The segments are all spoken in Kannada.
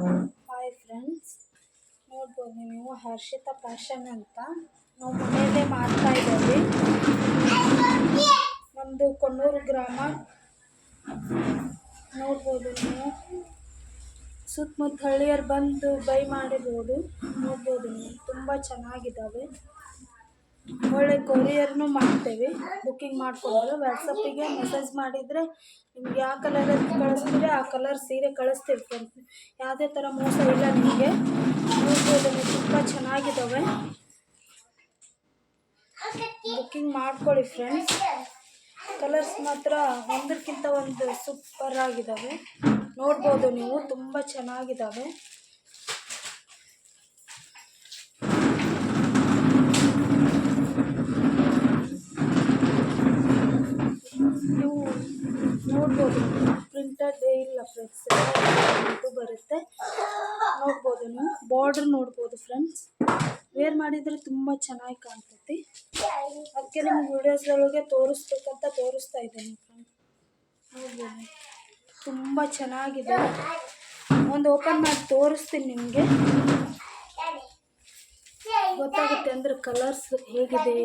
ಹಾಯ್ ಫ್ರೆಂಡ್ಸ್, ನೋಡ್ಬೋದು ನೀವು ಹರ್ಷಿತಾ ಫ್ಯಾಷನ್ ಅಂತ ನಾವು ಮನೆಯಲ್ಲೇ ಮಾಡ್ತಾ ಇದ್ದೀವಿ. ನಮ್ಮದು ಕೊಣ್ಣೂರು ಗ್ರಾಮ. ನೋಡ್ಬೋದು ನೀವು ಸುತ್ತಮುತ್ತ ಹಳ್ಳಿಯರು ಬಂದು ಬೈ ಮಾಡಿರ್ಬೋದು. ನೋಡ್ಬೋದು ನೀವು ತುಂಬ ಚೆನ್ನಾಗಿದ್ದಾವೆ. ಒಳ್ಳೆ ಕೊರಿಯರ್ನು ಮಾಡ್ತೇವೆ. ಬುಕ್ಕಿಂಗ್ ಮಾಡಿಕೊಂಡ್ರೆ ವಾಟ್ಸಪ್ಪಿಗೆ ಮೆಸೇಜ್ ಮಾಡಿದರೆ ನಿಮ್ಗೆ ಯಾವ ಕಲರಲ್ಲಿ ಕಳಿಸ್ತೀರಿ ಆ ಕಲರ್ ಸೀರೆ ಕಳಿಸ್ತೀವಿ ಫ್ರೆಂಡ್ಸ್. ಯಾವುದೇ ಥರ ಮೋಸ ಇಲ್ಲ ನಿಮಗೆ. ನೋಡ್ಬೋದು ನೀವು ತುಂಬ ಚೆನ್ನಾಗಿದ್ದಾವೆ. ಬುಕ್ಕಿಂಗ್ ಮಾಡ್ಕೊಳ್ಳಿ ಫ್ರೆಂಡ್ಸ್. ಕಲರ್ಸ್ ಮಾತ್ರ ಒಂದಕ್ಕಿಂತ ಒಂದು ಸೂಪರ್ ಆಗಿದ್ದಾವೆ. ನೋಡ್ಬೋದು ನೀವು ತುಂಬ ಚೆನ್ನಾಗಿದ್ದಾವೆ. ನೀವು ನೋಡ್ಬೋದು ಪ್ರಿಂಟೆಡ್ ಇಲ್ಲ ಫ್ರೆಂಡ್ಸ್, ಇದು ಬರುತ್ತೆ. ನೋಡ್ಬೋದು ನೀವು ಬಾರ್ಡ್ರ್ ನೋಡ್ಬೋದು ಫ್ರೆಂಡ್ಸ್. ವೇರ್ ಮಾಡಿದರೆ ತುಂಬ ಚೆನ್ನಾಗಿ ಕಾಣ್ತೈತಿ. ಅದಕ್ಕೆ ನಿಮ್ಗೆ ವಿಡಿಯೋಸ್ಗಳಿಗೆ ತೋರಿಸ್ಬೇಕಂತ ತೋರಿಸ್ತಾ ಇದ್ದೀನಿ ಫ್ರೆಂಡ್ಸ್. ನೋಡ್ಬೋದು ತುಂಬ ಚೆನ್ನಾಗಿದೆ. ಒಂದು ಓಪನ್ ಮಾಡಿ ತೋರಿಸ್ತೀನಿ ನಿಮಗೆ, ಗೊತ್ತಾಗುತ್ತೆ ಅಂದರೆ ಕಲರ್ಸ್ ಹೇಗಿದೆ,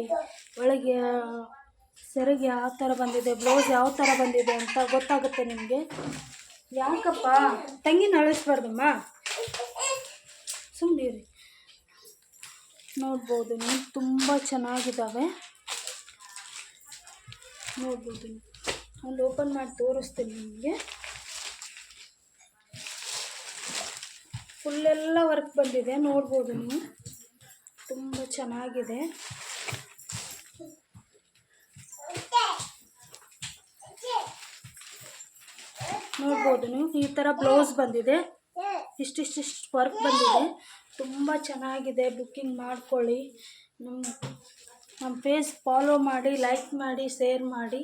ಒಳಗೆ ಸೆರಗೆ ಯಾವ ಥರ ಬಂದಿದೆ, ಬ್ಲೌಸ್ ಯಾವ ಥರ ಬಂದಿದೆ ಅಂತ ಗೊತ್ತಾಗುತ್ತೆ ನಿಮಗೆ. ಯಾಕಪ್ಪ ತಂಗಿನ ಅಳಿಸ್ಬಾರ್ದಮ್ಮ, ಸುಮ್ಮನಿರಿ. ನೋಡ್ಬೋದು ನೀವು ತುಂಬ ಚೆನ್ನಾಗಿದ್ದಾವೆ. ನೋಡ್ಬೋದು ನೀವು ಒಂದು ಓಪನ್ ಮಾಡಿ ತೋರಿಸ್ತೀನಿ ನಿಮಗೆ. ಫುಲ್ಲೆಲ್ಲ ವರ್ಕ್ ಬಂದಿದೆ. ನೋಡ್ಬೋದು ನೀವು ತುಂಬ ಚೆನ್ನಾಗಿದೆ. ನೋಡ್ಬೋದು ನೀವು ಈ ಥರ ಬ್ಲೌಸ್ ಬಂದಿದೆ. ಇಷ್ಟಿಷ್ಟು ವರ್ಕ್ ಬಂದಿದೆ. ತುಂಬ ಚೆನ್ನಾಗಿದೆ. ಬುಕ್ಕಿಂಗ್ ಮಾಡ್ಕೊಳ್ಳಿ. ನಮ್ಮ ಪೇಜ್ ಫಾಲೋ ಮಾಡಿ, ಲೈಕ್ ಮಾಡಿ, ಶೇರ್ ಮಾಡಿ.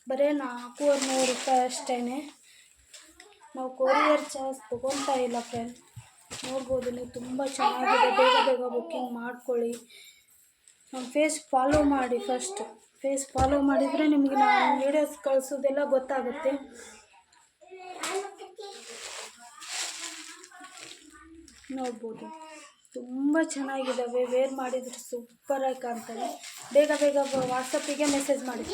ಬರೀ 400 ರೂಪಾಯಿ ಅಷ್ಟೇ. ನಾವು ಕೊರಿಯರ್ ಚಾರ್ಜ್ ತೊಗೊತಾ ಇಲ್ಲ ಫ್ರೆಂಡ್. ನೋಡ್ಬೋದು ನೀವು ತುಂಬ ಚೆನ್ನಾಗಿದೆ. ಬೇಗ ಬೇಗ ಬುಕ್ಕಿಂಗ್ ಮಾಡ್ಕೊಳ್ಳಿ. ನಮ್ಮ ಫೇಸ್ ಫಾಲೋ ಮಾಡಿ. ಫಸ್ಟ್ ಫೇಸ್ ಫಾಲೋ ಮಾಡಿದರೆ ನಿಮಗೆ ನಾನು ವೀಡಿಯೋಸ್ ಕಳಿಸೋದೆಲ್ಲ ಗೊತ್ತಾಗುತ್ತೆ. ನೋಡ್ಬೋದು ತುಂಬ ಚೆನ್ನಾಗಿದ್ದಾವೆ. ವೇರ್ ಮಾಡಿದರೆ ಸೂಪರಾಗಿ ಕಾಣ್ತವೆ. ಬೇಗ ಬೇಗ ವಾಟ್ಸಪ್ಪಿಗೆ ಮೆಸೇಜ್ ಮಾಡಿ.